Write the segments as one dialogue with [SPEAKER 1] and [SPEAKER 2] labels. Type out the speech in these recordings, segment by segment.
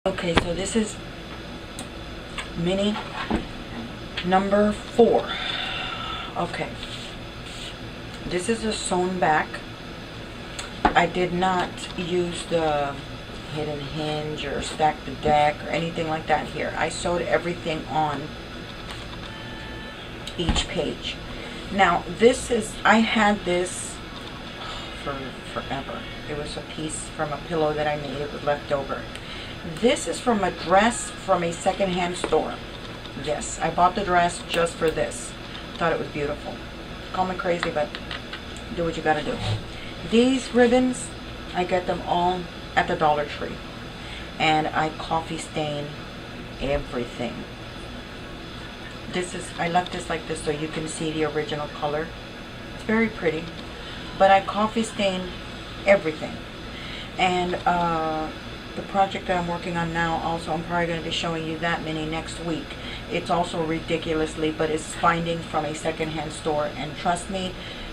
[SPEAKER 1] Okay, so this is mini number 4. Okay, this is a sewn back. I did not use the hidden hinge or stack the deck or anything like that here. I sewed everything on each page. Now this is, I had this for forever. It was a piece from a pillow that I made. It was left over. This is from a dress from a secondhand store. Yes, I bought the dress just for this. Thought it was beautiful. Call me crazy, but do what you gotta do. These ribbons, I get them all at the Dollar Tree. And I coffee stain everything. This is, I left this like this so you can see the original color. It's very pretty. But I coffee stain everything. And the project that I'm working on now, also I'm probably going to be showing you that mini next week. It's also ridiculously, but it's finding from a secondhand store. And trust me,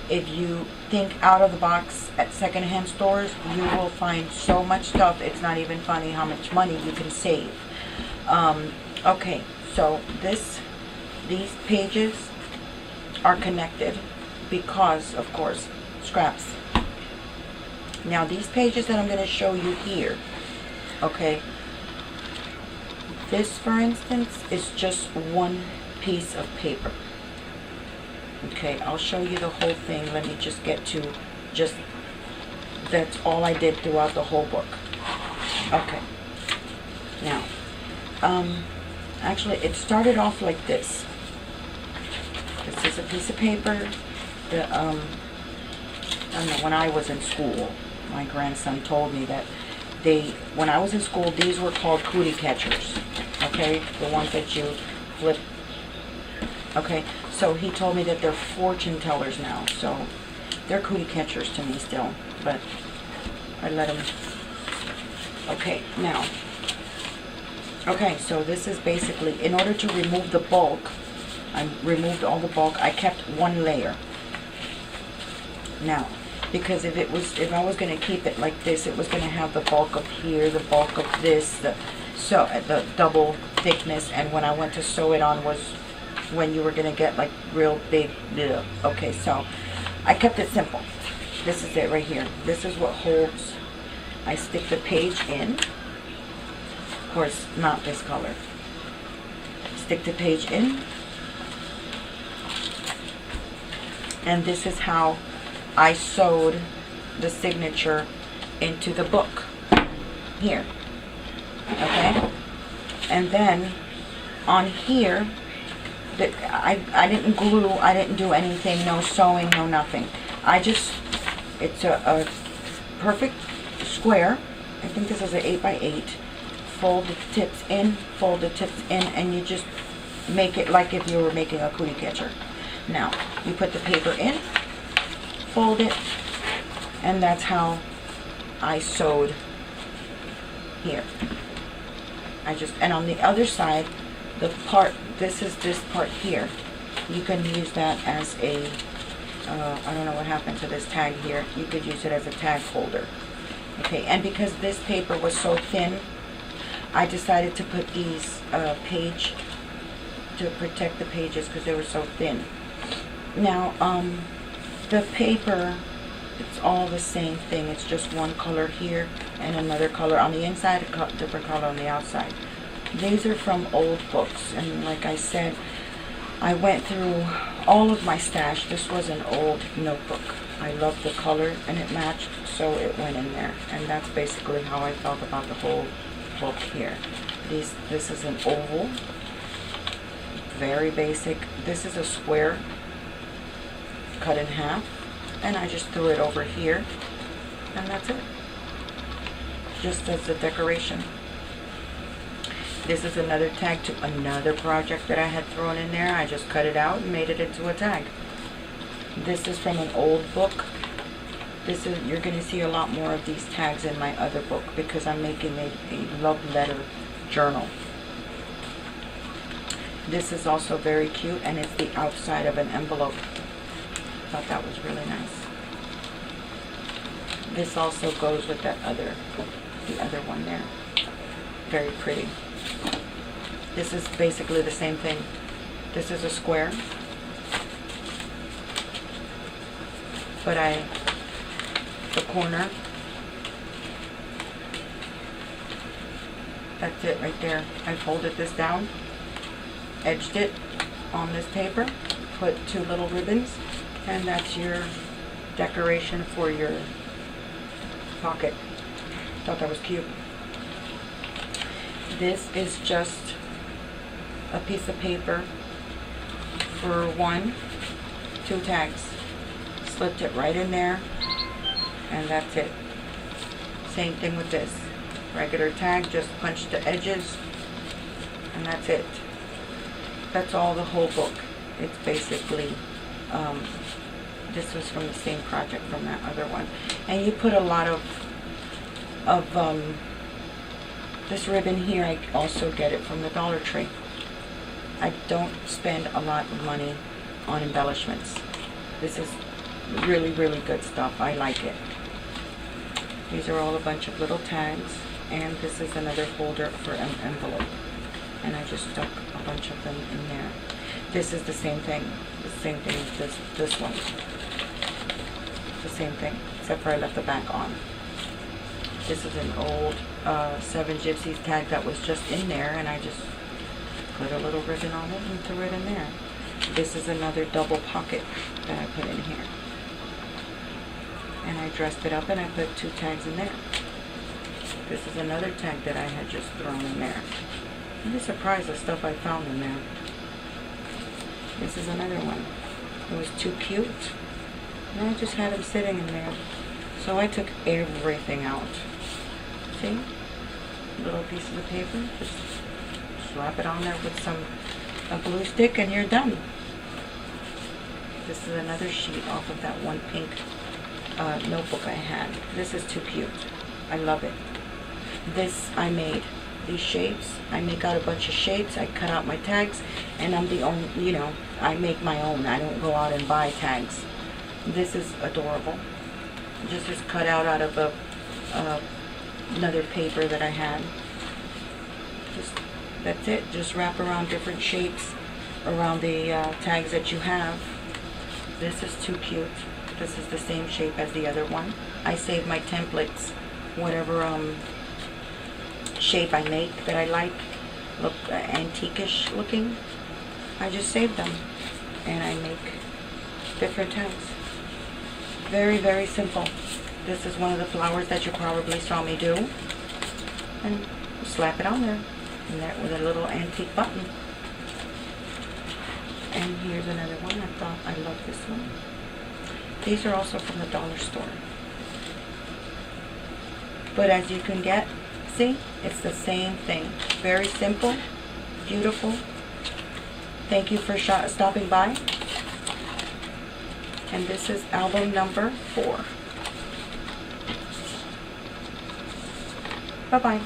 [SPEAKER 1] if you think out of the box at secondhand stores, you will find so much stuff. It's not even funny how much money you can save. Okay, so these pages are connected because, of course, scraps. Now these pages that I'm going to show you here, okay, this for instance is just one piece of paper. Okay, I'll show you the whole thing. Let me just get to just, that's all I did throughout the whole book. Okay, now actually it started off like this. This is a piece of paper that I don't know, when I was in school, my grandson told me that when I was in school, these were called cootie catchers. Okay, the ones that you flip. Okay, so he told me that they're fortune tellers now. So they're cootie catchers to me still, but I let him. Okay, now. Okay, so this is basically, in order to remove the bulk, I removed all the bulk. I kept one layer. Now, because if I was going to keep it like this, it was going to have the bulk of here, the bulk of this, the double thickness, and when I went to sew it on was when you were going to get like real big. Ugh. Okay, so I kept it simple. This is it right here. This is what holds. I stick the page in. Of course, not this color. Stick the page in. And this is how I sewed the signature into the book here. Okay, and then on here, I didn't glue, I didn't do anything, no sewing, no nothing. It's a perfect square. I think this is an 8x8. Fold the tips in, and you just make it like if you were making a cootie catcher. Now, you put the paper in, fold it, and that's how I sewed here. And on the other side, this part here, you can use that as a, I don't know what happened to this tag here, you could use it as a tag holder. Okay, and because this paper was so thin, I decided to put these page, to protect the pages because they were so thin. Now, the paper, it's all the same thing. It's just one color here and another color on the inside, a different color on the outside. These are from old books, and like I said, I went through all of my stash. This was an old notebook. I loved the color and it matched, so it went in there. And that's basically how I felt about the whole book here. This is an oval, very basic. This is a square cut in half, and I just threw it over here, and that's it, just as a decoration. This is another tag to another project that I had thrown in there. I just cut it out and made it into a tag. This is from an old book. You're going to see a lot more of these tags in my other book because I'm making a love letter journal. This is also very cute, and it's the outside of an envelope. Thought that was really nice. This also goes with the other one there. very pretty. This is basically the same thing. This is a square, but the corner, that's it right there. I folded this down, edged it on this paper, put 2 little ribbons, and that's your decoration for your pocket. Thought that was cute. This is just a piece of paper for 2 tags. Slipped it right in there, and that's it. Same thing with this. Regular tag, just punch the edges, and that's it. That's all the whole book. It's basically, this was from the same project from that other one. And you put a lot of this ribbon here. I also get it from the Dollar Tree. I don't spend a lot of money on embellishments. This is really, really good stuff. I like it. These are all a bunch of little tags, and this is another folder for an envelope. And I just stuck a bunch of them in there. This is the same thing. The same thing as this one. The same thing, except for I left the back on. This is an old 7 Gypsies tag that was just in there, and I just put a little ribbon on it and threw it in there. This is another double pocket that I put in here. And I dressed it up and I put 2 tags in there. This is another tag that I had just thrown in there. You'd be surprised the stuff I found in there. This is another one. It was too cute. And I just had them sitting in there. So I took everything out. See? Little pieces of paper. Just slap it on there with a glue stick and you're done. This is another sheet off of that one pink notebook I had. This is too cute. I love it. This I made. These shapes. I make out a bunch of shapes. I cut out my tags, and I'm the only, I make my own. I don't go out and buy tags. This is adorable. This is cut out of another paper that I had. That's it. Just wrap around different shapes around the tags that you have. This is too cute. This is the same shape as the other one. I save my templates, whatever shape I make that I like, look antique-ish looking. I just save them and I make different tags. Very, very simple. This is one of the flowers that you probably saw me do, and slap it on there, and that with a little antique button. And here's another one. I love this one. These are also from the dollar store. But as you can get, see, it's the same thing. Very simple, beautiful. Thank you for stopping by. And this is album number 4. Bye-bye.